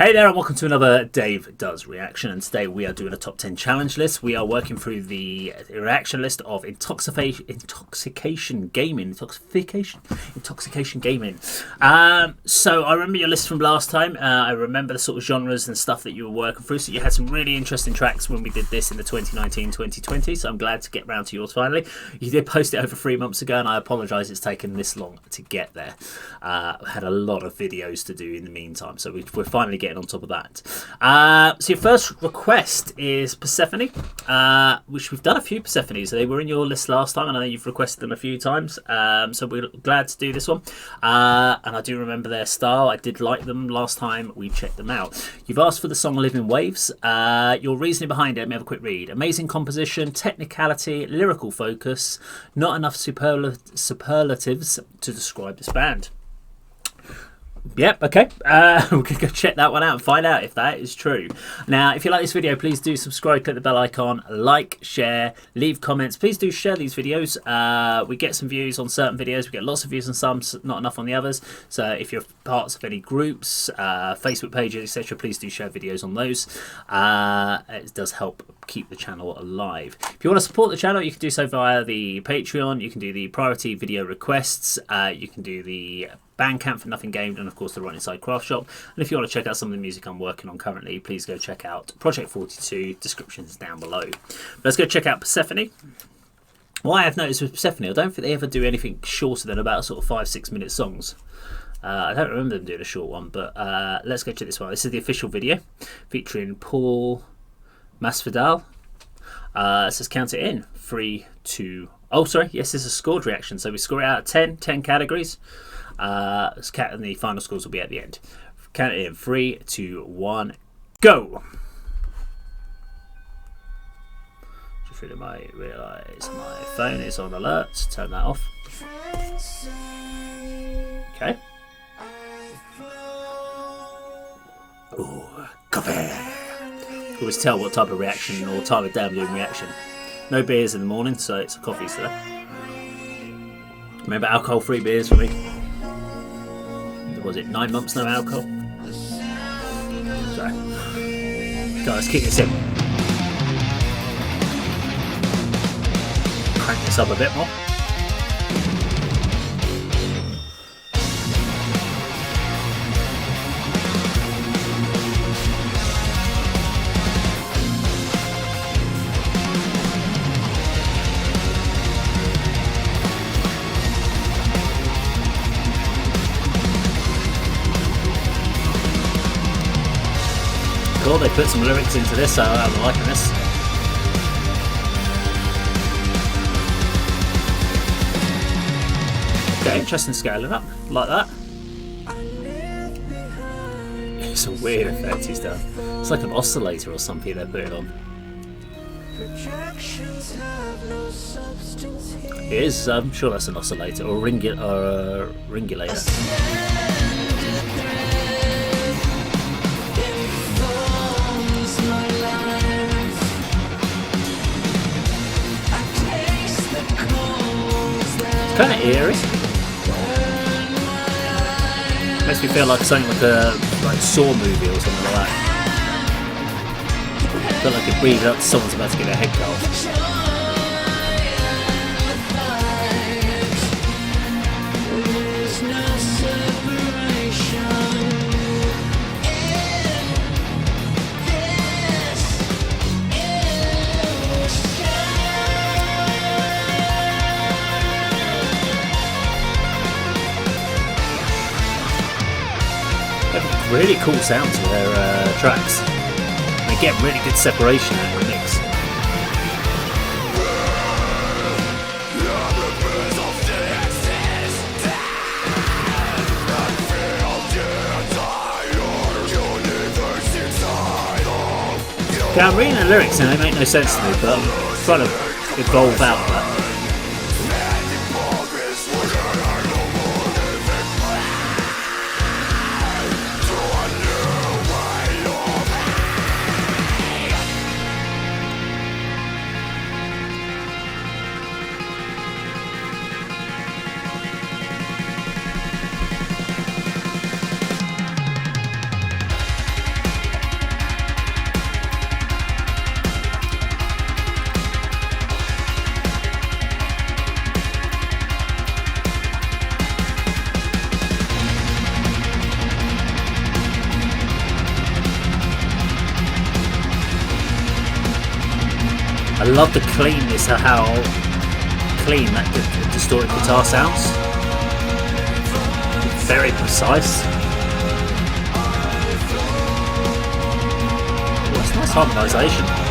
Hey there and welcome to another Dave Does Reaction, and today we are doing a top 10 challenge list. We are working through the reaction list of intoxication gaming. So I remember your list from last time. I remember the sort of genres and stuff that you were working through. So you had some really interesting tracks when we did this in the 2019-2020. So I'm glad to get round to yours finally. You did post it over 3 months ago and I apologise it's taken this long to get there. I had a lot of videos to do in the meantime, so we're finally getting on top of that. So your first request is Persefone, which we've done a few Persephones. They were in your list last time. I know you've requested them a few times, so we're glad to do this one. And I do remember their style. I did like them last time we checked them out. You've asked for the song Living Waves. Your reasoning behind it, let me have a quick read. Amazing composition, technicality, lyrical focus, not enough superlatives to describe this band. Yep, okay. We can go check that one out and find out if that is true. Now, if you like this video, please do subscribe, click the bell icon, like, share, leave comments. Please do share these videos. We get some views on certain videos. We get lots of views on some, not enough on the others. So if you're parts of any groups, Facebook pages, etc., please do share videos on those. It does help keep the channel alive. If you want to support the channel, you can do so via the Patreon. You can do the priority video requests. You can do the Bandcamp for Nothing Gamed, and of course the Right Inside Craft Shop. And if you want to check out some of the music I'm working on currently, please go check out Project 42. Descriptions down below. Let's go check out Persefone. What I have noticed with Persefone, I don't think they ever do anything shorter than about sort of 5-6 minute songs. I don't remember them doing a short one, but let's go check this one. This is the official video featuring Paul Masvidal. It says count it in 3, 2. Oh, sorry. Yes, this is a scored reaction. So we score it out of 10 categories. And the final scores will be at the end. Count it in 3, 2, 1, go. Just really might realise my phone is on alert. Turn that off. Okay. Ooh, coffee. Always tell what type of reaction or time of day I'm doing reaction. No beers in the morning, so it's coffees today. Remember, alcohol-free beers for me. Was it 9 months no alcohol? So, go, let's kick this in. Crank this up a bit more. Cool, they put some lyrics into this, so I'm liking this. Okay, interesting scaling up, like that. It's a weird effect he's done. It's like an oscillator or something they're putting on. It is, I'm sure that's an oscillator or a ringulator. Kind of eerie. Makes me feel like something like a Saw movie or something like that. I feel like it breathes up to someone's about to get their head cut off. Really cool sound to their tracks. They get really good separation out of the mix. Okay, I'm reading the lyrics and they make no sense to me, but I'm trying to evolve out of that. I love the cleanness of how clean that distorted guitar sounds. Very precise. Oh, that's nice harmonisation.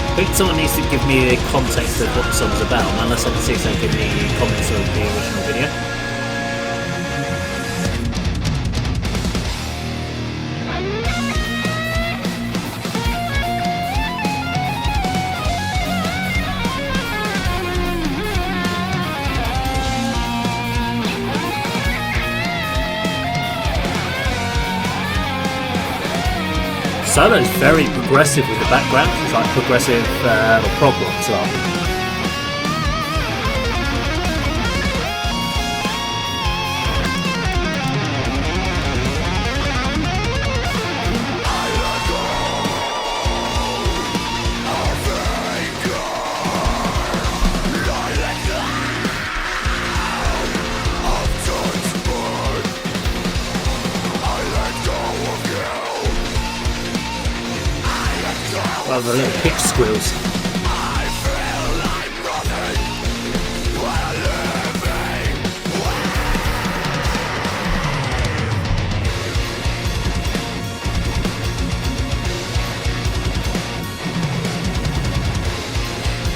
I think someone needs to give me the context of what the song's about, unless I can see someone give me comments of the original video. Solo's very progressive with the background. It's like progressive prog rock style. Well, the little pitch squeals.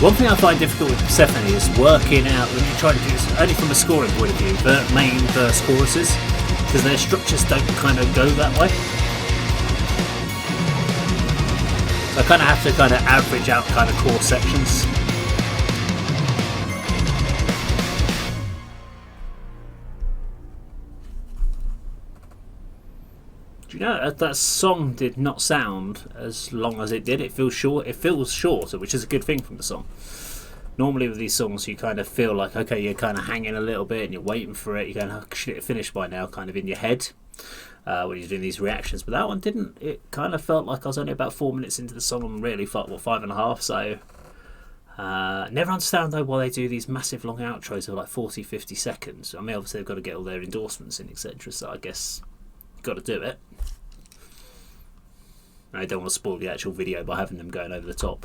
One thing I find difficult with Persefone is working out when you try to do this, only from a scoring point of view, the main verse choruses, because their structures don't kind of go that way. So I kind of have to kind of average out kind of chord sections. Do you know that song did not sound as long as it did? It feels short. It feels shorter, which is a good thing from the song. Normally with these songs, you kind of feel like, okay, you're kind of hanging a little bit and you're waiting for it. You're going, oh, should it finish by now? Kind of in your head. When you're doing these reactions, but that one didn't. It kind of felt like I was only about 4 minutes into the song and really felt, 5.5, so never understand though why they do these massive long outros of like 40-50 seconds. I mean, obviously they've got to get all their endorsements in, etc., so I guess you've got to do it. I don't want to spoil the actual video by having them going over the top.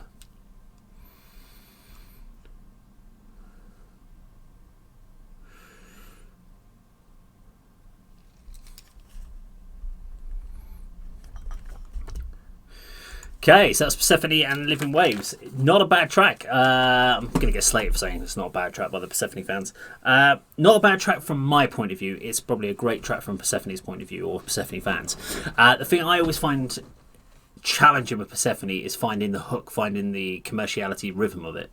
Okay, so that's Persefone and Living Waves. Not a bad track. I'm going to get slated for saying it's not a bad track by the Persefone fans. Not a bad track from my point of view. It's probably a great track from Persephone's point of view, or Persefone fans. The thing I always find challenging with Persefone is finding the hook, finding the commerciality rhythm of it.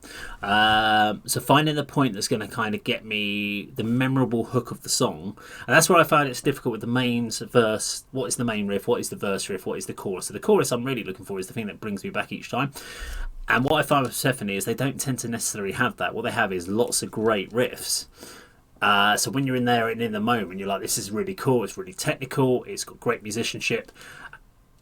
So finding the point that's going to kind of get me the memorable hook of the song, and that's where I find it's difficult with the main verse. What is the main riff? What is the verse riff? What is the chorus? So the chorus I'm really looking for is the thing that brings me back each time. And what I find with Persefone is they don't tend to necessarily have that. What they have is lots of great riffs. So when you're in there and in the moment, you're like, this is really cool, it's really technical, it's got great musicianship,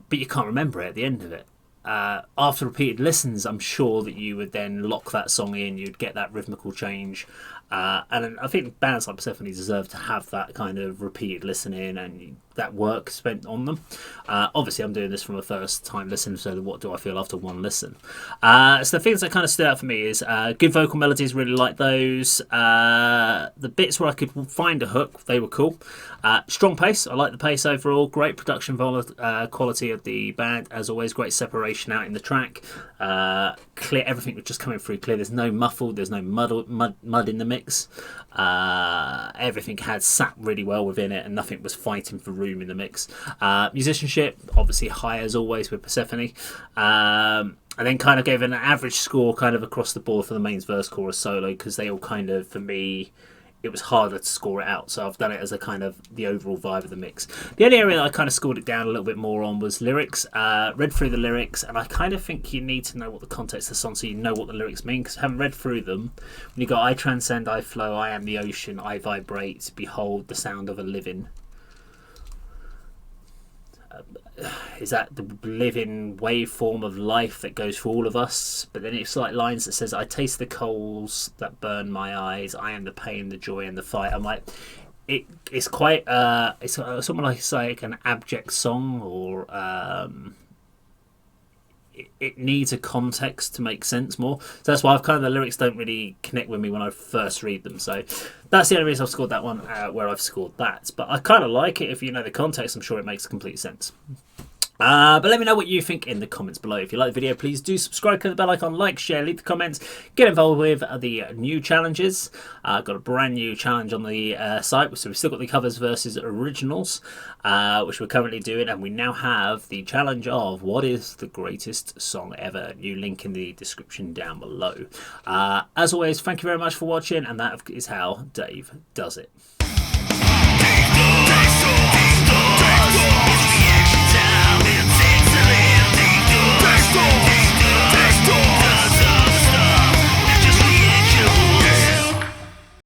but you can't remember it at the end of it. After repeated listens, I'm sure that you would then lock that song in, you'd get that rhythmical change. And I think bands like Persefone deserve to have that kind of repeated listening and that work spent on them. Obviously, I'm doing this from a first time listen, so what do I feel after one listen? So the things that kind of stood out for me is good vocal melodies, really like those. The bits where I could find a hook, they were cool. Strong pace, I like the pace overall. Great production quality of the band, as always. Great separation out in the track. Clear, everything was just coming through clear. There's no muffled, there's no mud in the mix. Everything had sat really well within it and nothing was fighting for room in the mix. Musicianship, obviously high as always with Persefone. And then kind of gave an average score kind of across the board for the mains, verse, chorus, solo, because they all kind of, for me, it was harder to score it out. So I've done it as a kind of the overall vibe of the mix. The only area that I kind of scored it down a little bit more on was lyrics. Read through the lyrics, and I kind of think you need to know what the context of the song so you know what the lyrics mean, because having read through them, when you go, I transcend, I flow, I am the ocean, I vibrate, behold the sound of a living. Is that the living waveform of life that goes for all of us? But then it's like lines that says, I taste the coals that burn my eyes, I am the pain, the joy and the fight. I'm like, it's quite it's something like an abject song, or it needs a context to make sense more. So that's why I've kind of, the lyrics don't really connect with me when I first read them. So that's the only reason I've scored that one where I've scored that. But I kind of like it. If you know the context, I'm sure it makes complete sense. But let me know what you think in the comments below. If you like the video, please do subscribe, click the bell icon, like, share, leave the comments, get involved with the new challenges. I've got a brand new challenge on the site, so we've still got the covers versus originals, which we're currently doing, and we now have the challenge of what is the greatest song ever. New link in the description down below. As always, thank you very much for watching, and that is how Dave does it.